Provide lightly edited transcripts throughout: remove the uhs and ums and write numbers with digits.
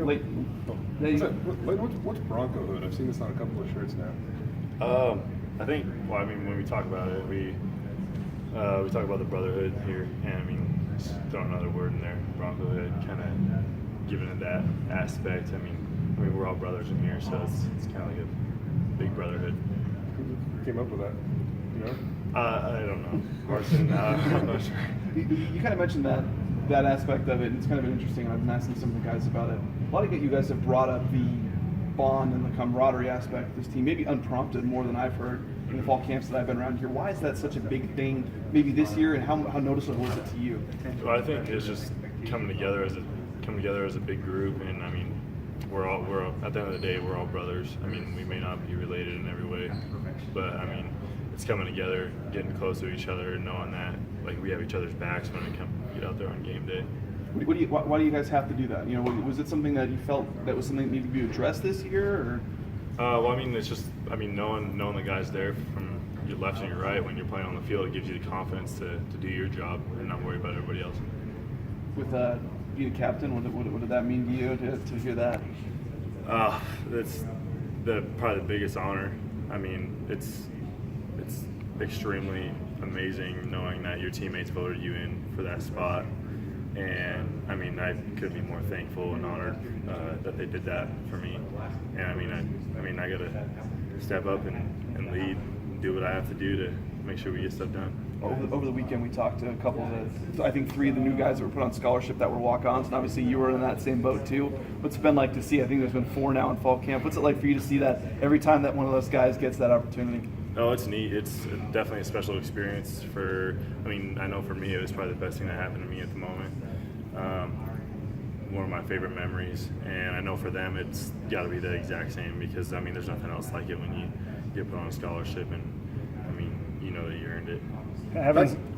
Leighton. What's Bronco Hood? I've seen this on a couple of shirts now. I think, well, I mean, when we talk about it, we talk about the brotherhood here, and I mean, just throw another word in there, Bronco Hood, kind of giving it that aspect. I mean, we're all brothers in here, so it's kind of like a big brotherhood. Who came up with that? You know? I don't know. Martin, I'm not sure. You kind of mentioned that aspect of it, and it's kind of been interesting. I've been asking some of the guys about it. A lot of you guys have brought up the bond and the camaraderie aspect of this team, maybe unprompted more than I've heard in the fall camps that I've been around here. Why is that such a big thing maybe this year, and how noticeable is it to you? Well, I think it's just coming together as a big group, and I mean, we're at the end of the day, we're all brothers. I mean, we may not be related in every way, but I mean, it's coming together, getting close to each other, and knowing that like we have each other's backs when we get out there on game day. Why do you guys have to do that? You know, was it something that you felt that was something that needed to be addressed this year, or? Well, I mean, it's just, I mean, knowing the guys there from your left and your right when you're playing on the field, it gives you the confidence to do your job and not worry about everybody else. With being a captain, what did that mean to you to hear that? That's probably the biggest honor. I mean, it's extremely amazing knowing that your teammates voted you in for that spot. And I mean, I could be more thankful and honored that they did that for me. And I mean, I gotta step up and lead, and do what I have to do to make sure we get stuff done. Over the weekend, we talked to a couple of I think 3 of the new guys that were put on scholarship that were walk-ons, and obviously you were in that same boat too. What's it been like to see? I think there's been 4 now in fall camp. What's it like for you to see that every time that one of those guys gets that opportunity? Oh, it's neat. It's definitely a special experience I mean, I know for me it was probably the best thing that happened to me at the moment. One of my favorite memories, and I know for them it's got to be the exact same because, I mean, there's nothing else like it when you get put on a scholarship and, I mean, you know that you earned it.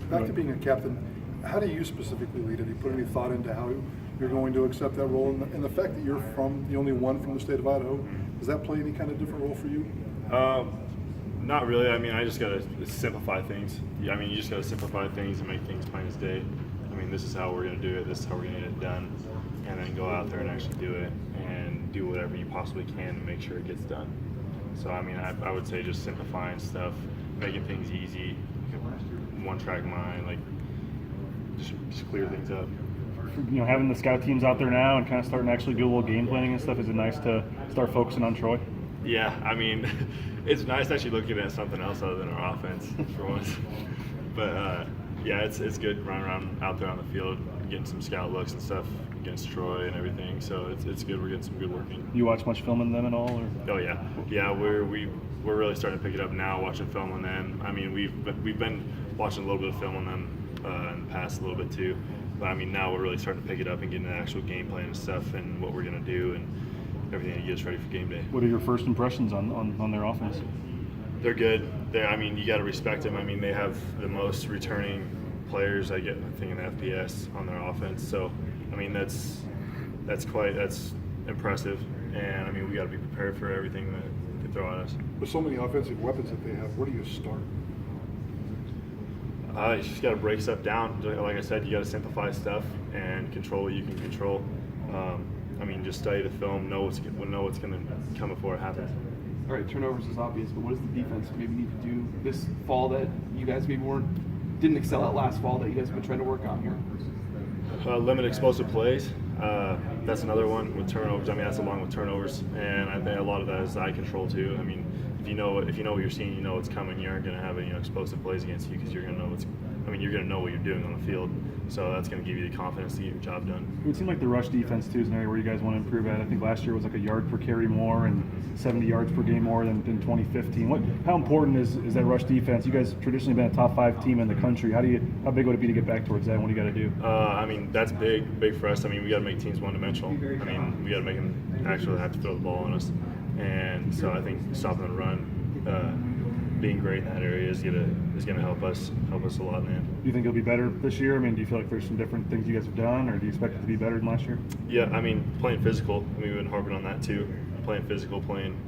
Back to being a captain, how do you specifically lead it? Do you put any thought into how you're going to accept that role? And the fact that you're the only one from the state of Idaho, does that play any kind of different role for you? Not really. I mean, I just got to simplify things. I mean, you just got to simplify things and make things plain as day. I mean, this is how we're going to do it. This is how we're going to get it done. And then go out there and actually do it and do whatever you possibly can to make sure it gets done. So, I mean, I would say just simplifying stuff, making things easy, one-track mind, like just clear things up. You know, having the scout teams out there now and kind of starting to actually do a little game planning and stuff, is it nice to start focusing on Troy? Yeah, I mean, it's nice actually looking at something else other than our offense for once. But yeah, it's good running around out there on the field, getting some scout looks and stuff against Troy and everything. So it's good. We're getting some good work in. You watch much film in them at all? Or? Oh yeah. We're really starting to pick it up now, watching film on them. I mean, we've been watching a little bit of film on them in the past a little bit too. But I mean, now we're really starting to pick it up and getting the actual game plan and stuff and what we're gonna do and everything to get us ready for game day. What are your first impressions on their offense? They're good. I mean, you got to respect them. I mean, they have the most returning players I think in the FBS on their offense. So, I mean, that's impressive. And I mean, we got to be prepared for everything that they throw at us. With so many offensive weapons that they have, where do you start? You just got to break stuff down. Like I said, you got to simplify stuff and control what you can control. I mean, just study the film, know what's going to come before it happens. All right, turnovers is obvious, but what does the defense maybe need to do this fall that you guys maybe didn't excel at last fall that you guys have been trying to work on here? Limit explosive plays. That's another one with turnovers. I mean, that's along with turnovers, and I think a lot of that is eye control too. I mean, if you know what you're seeing, you know what's coming. You aren't going to have any explosive plays against you because you're going to know you're going to know what you're doing on the field. So that's going to give you the confidence to get your job done. It would seem like the rush defense too is an area where you guys want to improve at. I think last year was like a yard per carry more and 70 yards per game more than 2015. How important is that rush defense? You guys traditionally been a top 5 team in the country. How big would it be to get back towards that? What do you got to do? I mean, that's big for us. I mean, we got to make teams one-dimensional. I mean, we got to make them actually have to throw the ball on us. And so I think stopping the run, being great in that area is gonna help us a lot, man. Do you think it'll be better this year? I mean, do you feel like there's some different things you guys have done, or do you expect it to be better than last year? Yeah, I mean, playing physical. I mean, we've been harping on that too. Playing physical, playing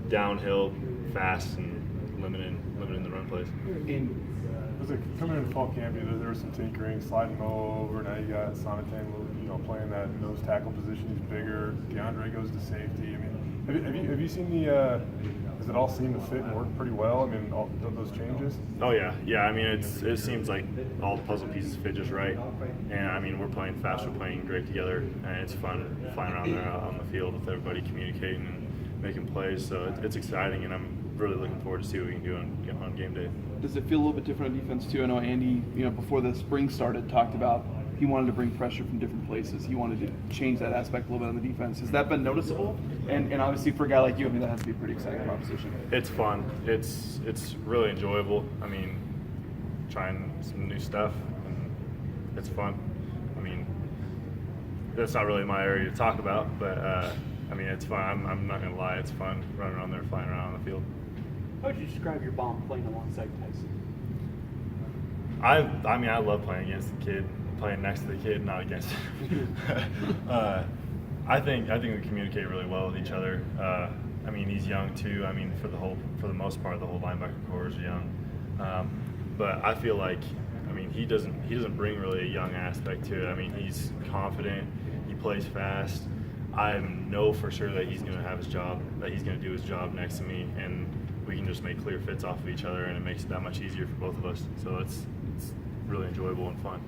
downhill, fast, and limiting the run plays. Was it coming into fall camp? There was some tinkering, sliding over. Now you got Sonatane, playing that nose tackle position. He's bigger. DeAndre goes to safety. I mean, have you seen the? Does it all seem to fit and work pretty well? I mean, all those changes. Oh yeah. I mean, it seems like all the puzzle pieces fit just right, and I mean, we're playing fast, we're playing great together, and it's fun flying around there on the field with everybody communicating and making plays. So it's exciting, and I'm really looking forward to see what we can do on game day. Does it feel a little bit different on defense too? I know Andy, before the spring started, talked about he wanted to bring pressure from different places. He wanted to change that aspect a little bit on the defense. Has that been noticeable? And obviously for a guy like you, I mean, that has to be a pretty exciting proposition. It's fun. It's really enjoyable. I mean, trying some new stuff, and it's fun. I mean, that's not really my area to talk about, but I mean, it's fun. I'm not gonna lie, it's fun running around there, flying around on the field. How would you describe your bond playing alongside Tyson? I mean, I love playing against the kid, playing next to the kid, not against him. I think we communicate really well with each other. I mean, he's young too. I mean, for the most part, the whole linebacker core is young. But I feel like, I mean, he doesn't bring really a young aspect to it. I mean, he's confident. He plays fast. I know for sure that he's going to have his job, that he's going to do his job next to me, and we can just make clear fits off of each other, and it makes it that much easier for both of us. So it's really enjoyable and fun.